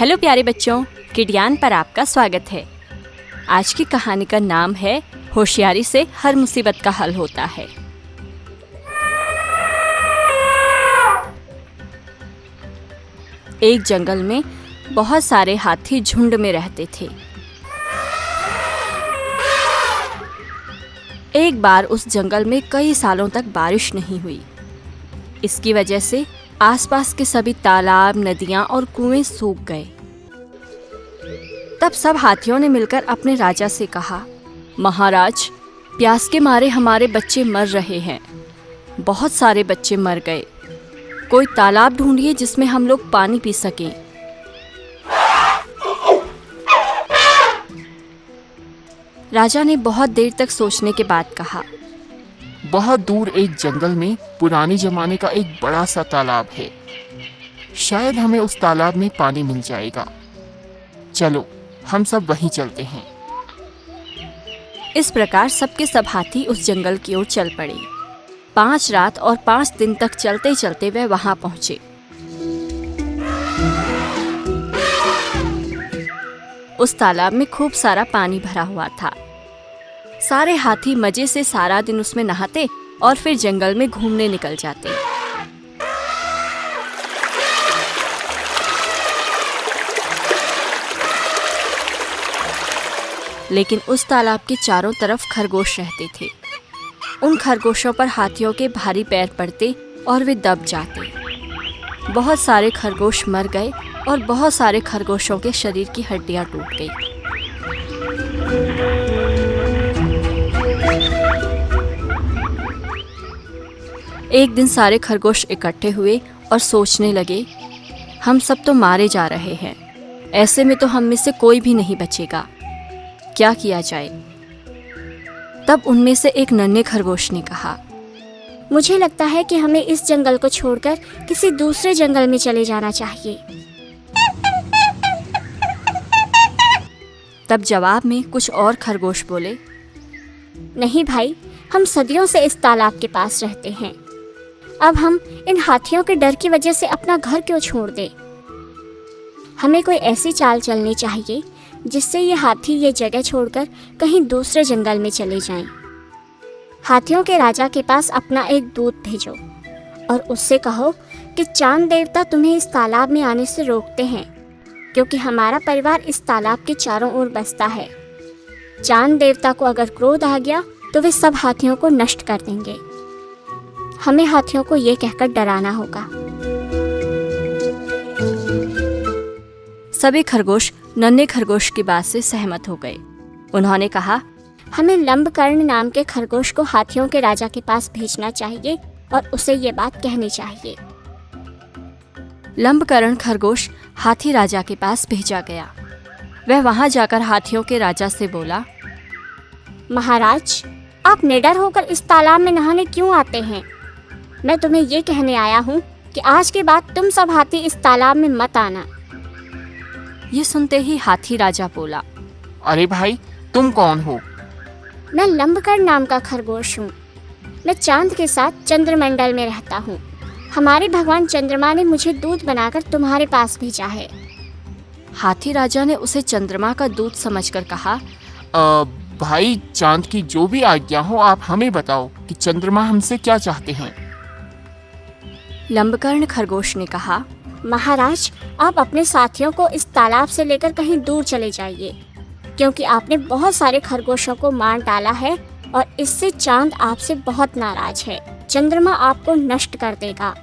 Hello प्यारे बच्चों, किडियान पर आपका स्वागत है। आज की कहानी का नाम है होशियारी से हर मुसीबत का हल होता है। एक जंगल में बहुत सारे हाथी झुंड में रहते थे। एक बार उस जंगल में कई सालों तक बारिश नहीं हुई। इसकी वजह से आसपास के सभी तालाब, नदियां और कुएं सूख गए। तब सब हाथियों ने मिलकर अपने राजा से कहा, महाराज, प्यास के मारे हमारे बच्चे मर रहे हैं। बहुत सारे बच्चे मर गए। कोई तालाब ढूंढिए जिसमें हम लोग पानी पी सकें। राजा ने बहुत देर तक सोचने के बाद कहा, बहुत दूर एक जंगल में पुराने जमाने का एक बड़ा सा तालाब है। शायद हमें उस तालाब में पानी मिल जाएगा। चलो, हम सब वहीं चलते हैं। इस प्रकार सबके सब हाथी उस जंगल की ओर चल पड़े। 5 रात और 5 दिन तक चलते चलते वे वहां पहुंचे। उस तालाब में खूब सारा पानी भरा हुआ था। सारे हाथी मजे से सारा दिन उसमें नहाते और फिर जंगल में घूमने निकल जाते। लेकिन उस तालाब के चारों तरफ खरगोश रहते थे। उन खरगोशों पर हाथियों के भारी पैर पड़ते और वे दब जाते। बहुत सारे खरगोश मर गए और बहुत सारे खरगोशों के शरीर की हड्डियां टूट गई। एक दिन सारे खरगोश इकट्ठे हुए और सोचने लगे, हम सब तो मारे जा रहे हैं। ऐसे में तो हम में से कोई भी नहीं बचेगा। क्या किया जाए? तब उनमें से एक नन्हे खरगोश ने कहा, मुझे लगता है कि हमें इस जंगल को छोड़कर किसी दूसरे जंगल में चले जाना चाहिए। तब जवाब में कुछ और खरगोश बोले, नहीं भाई, हम सदियों से इस तालाब के पास रहते हैं। अब हम इन हाथियों के डर की वजह से अपना घर क्यों छोड़ दें? हमें कोई ऐसी चाल चलनी चाहिए जिससे ये हाथी ये जगह छोड़कर कहीं दूसरे जंगल में चले जाएं। हाथियों के राजा के पास अपना एक दूत भेजो और उससे कहो कि चांद देवता तुम्हें इस तालाब में आने से रोकते हैं, क्योंकि हमारा परिवार इस तालाब के चारों ओर बसता है। चांद देवता को अगर क्रोध आ गया तो वे सब हाथियों को नष्ट कर देंगे। हमें हाथियों को ये कहकर डराना होगा। सभी खरगोश नन्हे खरगोश की बात से सहमत हो गए। उन्होंने कहा, हमें लंबकर्ण नाम के खरगोश को हाथियों के राजा के पास भेजना चाहिए और उसे ये बात कहनी चाहिए। लंबकर्ण खरगोश हाथी राजा के पास भेजा गया। वह वहां जाकर हाथियों के राजा से बोला, महाराज, आप निडर होकर इस तालाब में नहाने क्यों आते हैं? मैं तुम्हें ये कहने आया हूँ कि आज के बाद तुम सब हाथी इस तालाब में मत आना। ये सुनते ही हाथी राजा बोला, अरे भाई, तुम कौन हो? मैं लंबकर्ण नाम का खरगोश हूँ। मैं चांद के साथ चंद्रमंडल में रहता हूँ। हमारे भगवान चंद्रमा ने मुझे दूत बनाकर तुम्हारे पास भेजा है। हाथी राजा ने उसे चंद्रमा का दूत समझकर कहा, भाई, चांद की जो भी आज्ञा हो, आप हमें बताओ कि चंद्रमा हमसे क्या चाहते हैं। लंबकर्ण खरगोश ने कहा, महाराज, आप अपने साथियों को इस तालाब से लेकर कहीं दूर चले जाइए, क्योंकि आपने बहुत सारे खरगोशों को मार डाला है और इससे चांद आपसे बहुत नाराज है। चंद्रमा आपको नष्ट कर देगा।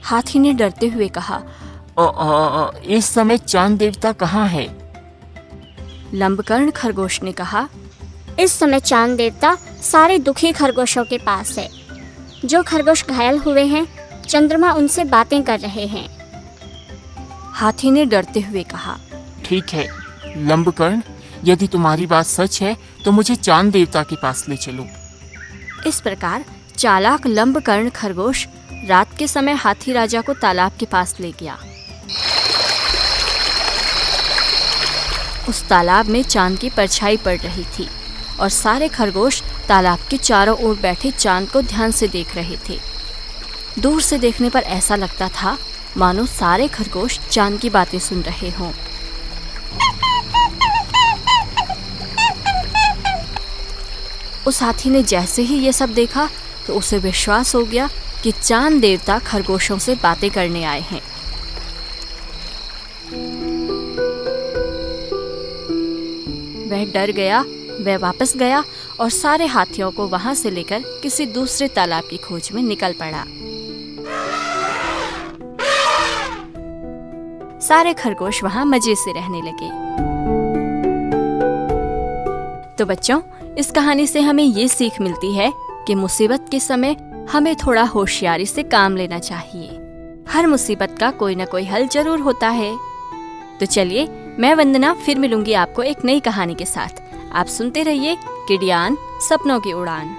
हाथी ने डरते हुए कहा, इस समय चांद देवता कहाँ है? लंबकर्ण खरगोश ने कहा, इस समय चांद देवता सारे दुखी खरगोशों के पास है। जो खरगोश घायल हुए हैं, चंद्रमा उनसे बातें कर रहे हैं। हाथी ने डरते हुए कहा, ठीक है लंबकर्ण, यदि तुम्हारी बात सच है तो मुझे चांद देवता के पास ले चलो। इस प्रकार चालाक लंबकर्ण खरगोश रात के समय हाथी राजा को तालाब के पास ले गया। उस तालाब में चांद की परछाई पड़ रही थी और सारे खरगोश तालाब के चारों ओर बैठे चांद को ध्यान से देख रहे थे। दूर से देखने पर ऐसा लगता था मानो सारे खरगोश चांद की बातें सुन रहे हों। उस हाथी ने जैसे ही ये सब देखा तो उसे विश्वास हो गया कि चांद देवता खरगोशों से बातें करने आए हैं। वह डर गया, वह वापस गया और सारे हाथियों को वहां से लेकर किसी दूसरे तालाब की खोज में निकल पड़ा। सारे खरगोश वहां मजे से रहने लगे। तो बच्चों, इस कहानी से हमें ये सीख मिलती है कि मुसीबत के समय हमें थोड़ा होशियारी से काम लेना चाहिए। हर मुसीबत का कोई ना कोई हल जरूर होता है। तो चलिए, मैं वंदना फिर मिलूंगी आपको एक नई कहानी के साथ। आप सुनते रहिए किडियान सपनों की उड़ान।